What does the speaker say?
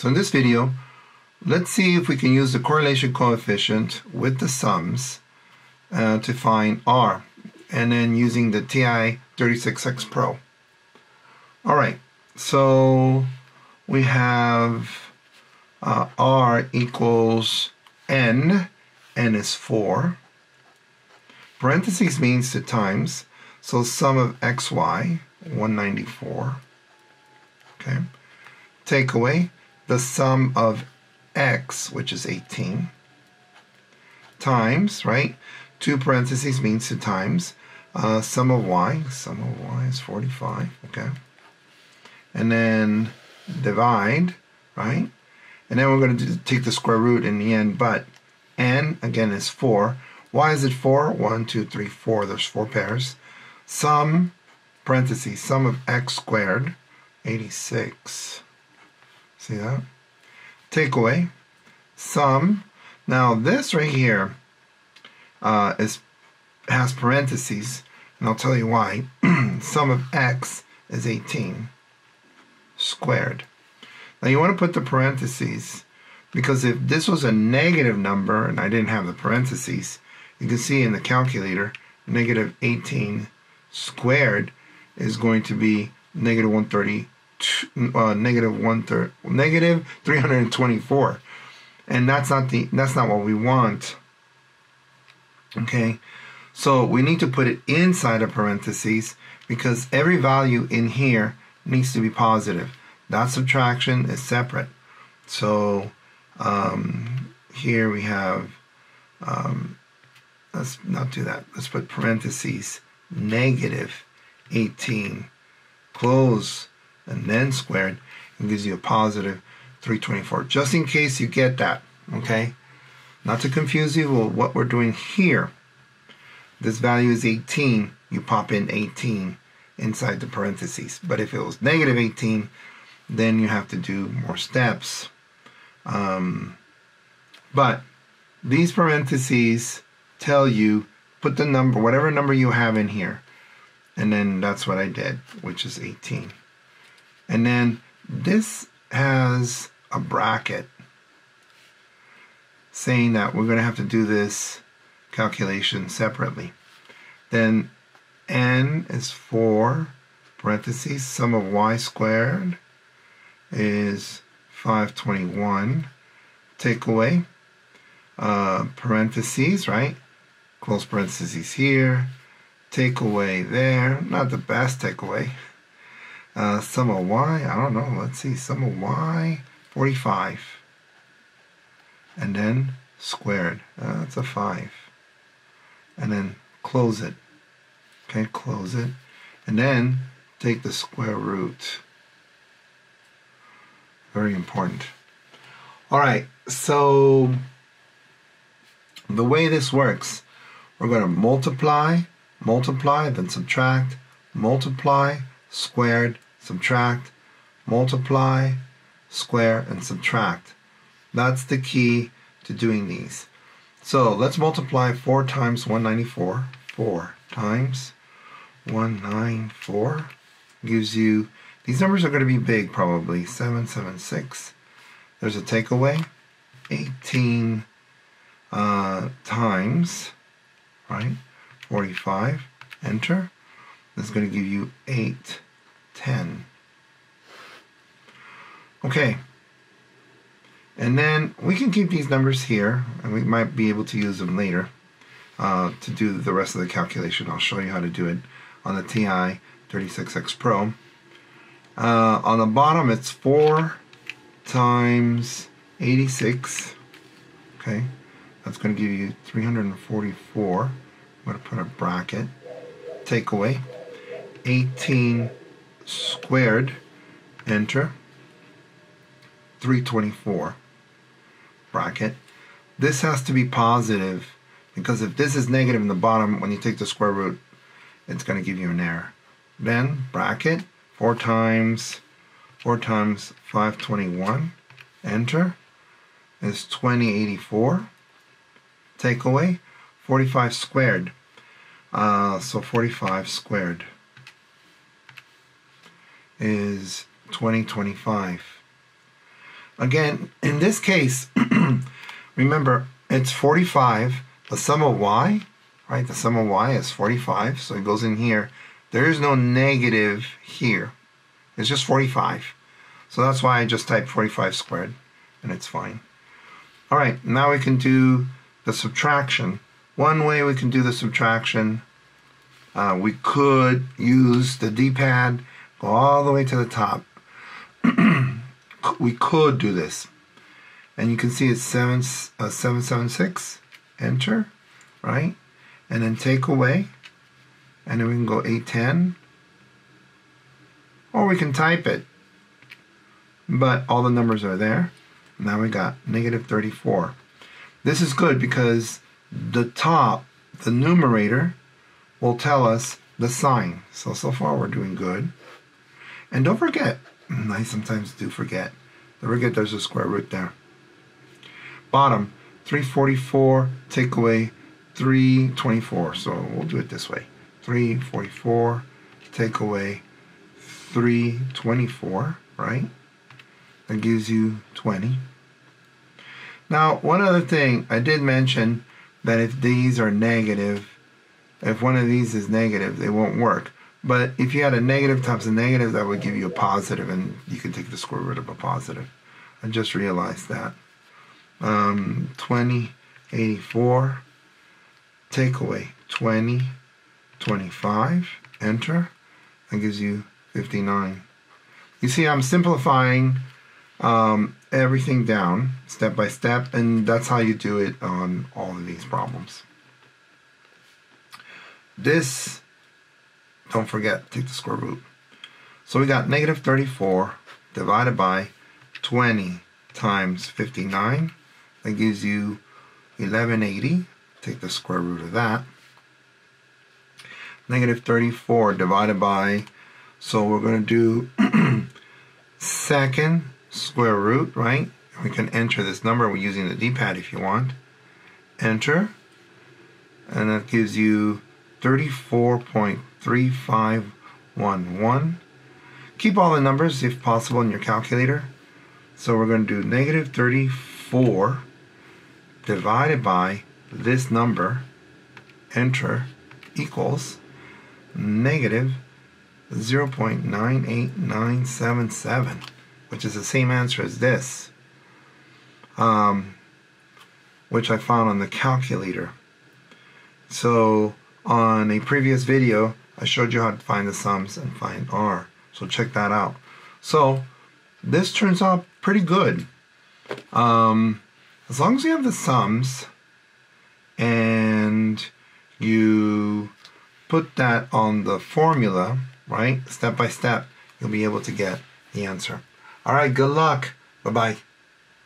So in this video, let's see if we can use the correlation coefficient with the sums to find R, and then using the TI-36X Pro. Alright, so we have R equals N is 4. Parentheses means to times, so sum of xy, 194. Okay. Take away the sum of x, which is 18, times, right? 2 parentheses means to times. Sum of y is 45, okay? And then divide, right? And then we're going to take the square root in the end, but n, again, is 4. Why is it 4? 1, 2, 3, 4. There's 4 pairs. Sum, parentheses, sum of x squared, 86. See that? Take away sum. Now this right here has parentheses, and I'll tell you why. Sum of x is 18 squared. Now you want to put the parentheses, because if this was a negative number and I didn't have the parentheses, you can see in the calculator negative 18 squared is going to be negative 324, and that's not what we want. Okay, so we need to put it inside of parentheses because every value in here needs to be positive. That subtraction is separate. So here we have, let's not do that. Let's put parentheses, negative 18, close, and then squared, and gives you a positive 324. Just in case you get that, okay? Not to confuse you with what we're doing here. This value is 18. You pop in 18 inside the parentheses. But if it was negative 18, then you have to do more steps. But these parentheses tell you, put the number, whatever number you have in here. And then that's what I did, which is 18. And then this has a bracket saying that we're going to have to do this calculation separately. Then n is 4, parentheses, sum of y squared is 521. Take away parentheses, right? Close parentheses here. Take away there. Not the best takeaway. Sum of y, I don't know. Let's see. Sum of y, 45. And then squared. That's a 5. And then close it. Okay, close it. And then take the square root. Very important. Alright, so the way this works, we're going to multiply, then subtract, multiply, squared, subtract, multiply, square, and subtract. That's the key to doing these. So let's multiply 4 times 194. 4 times 194 gives you, these numbers are going to be big probably, 776. There's a takeaway, 18 times, right, 45, enter. This is going to give you 810. Okay. And then we can keep these numbers here, and we might be able to use them later to do the rest of the calculation. I'll show you how to do it on the TI-36X Pro. On the bottom, it's 4 times 86. Okay, that's going to give you 344. I'm going to put a bracket. Take away 18 squared. Enter. 324. Bracket. This has to be positive because if this is negative in the bottom, when you take the square root, it's going to give you an error. Then bracket 4 times 521. Enter. Is 2084. Take away 45 squared. So 45 squared is 2025. Again, in this case, remember, it's 45. The sum of y, right? The sum of y is 45, so it goes in here. There is no negative here. It's just 45. So that's why I just typed 45 squared, and it's fine. All right, now we can do the subtraction. One way we can do the subtraction, we could use the D-pad, go all the way to the top. We could do this. And you can see it's 776, enter, right? And then take away, and then we can go 810. Or we can type it. But all the numbers are there. Now we got negative 34. This is good because the top, the numerator, will tell us the sign. So far we're doing good. And don't forget, I sometimes do forget. Don't forget there's a square root there. Bottom, 344, take away 324. So we'll do it this way. 344, take away 324, right? That gives you 20. Now, one other thing, I did mention that if these are negative, if one of these is negative, they won't work. But if you had a negative times a negative, that would give you a positive, and you can take the square root of a positive. I just realized that. 20, 84, take away 20, 25, enter. That gives you 59. You see, I'm simplifying everything down step by step, and that's how you do it on all of these problems. This, don't forget, take the square root. So we got negative 34 divided by 20 times 59. That gives you 1180. Take the square root of that. Negative 34 divided by, so we're going to do second square root, right? We can enter this number. We're using the D-pad if you want. Enter. And that gives you 34.3511. Keep all the numbers if possible in your calculator. So we're going to do negative 34 divided by this number, enter, equals negative 0.98977, which is the same answer as this, which I found on the calculator. So on a previous video, I showed you how to find the sums and find R. So check that out. So this turns out pretty good. As long as you have the sums and you put that on the formula, right, step by step, you'll be able to get the answer. All right, good luck. Bye-bye.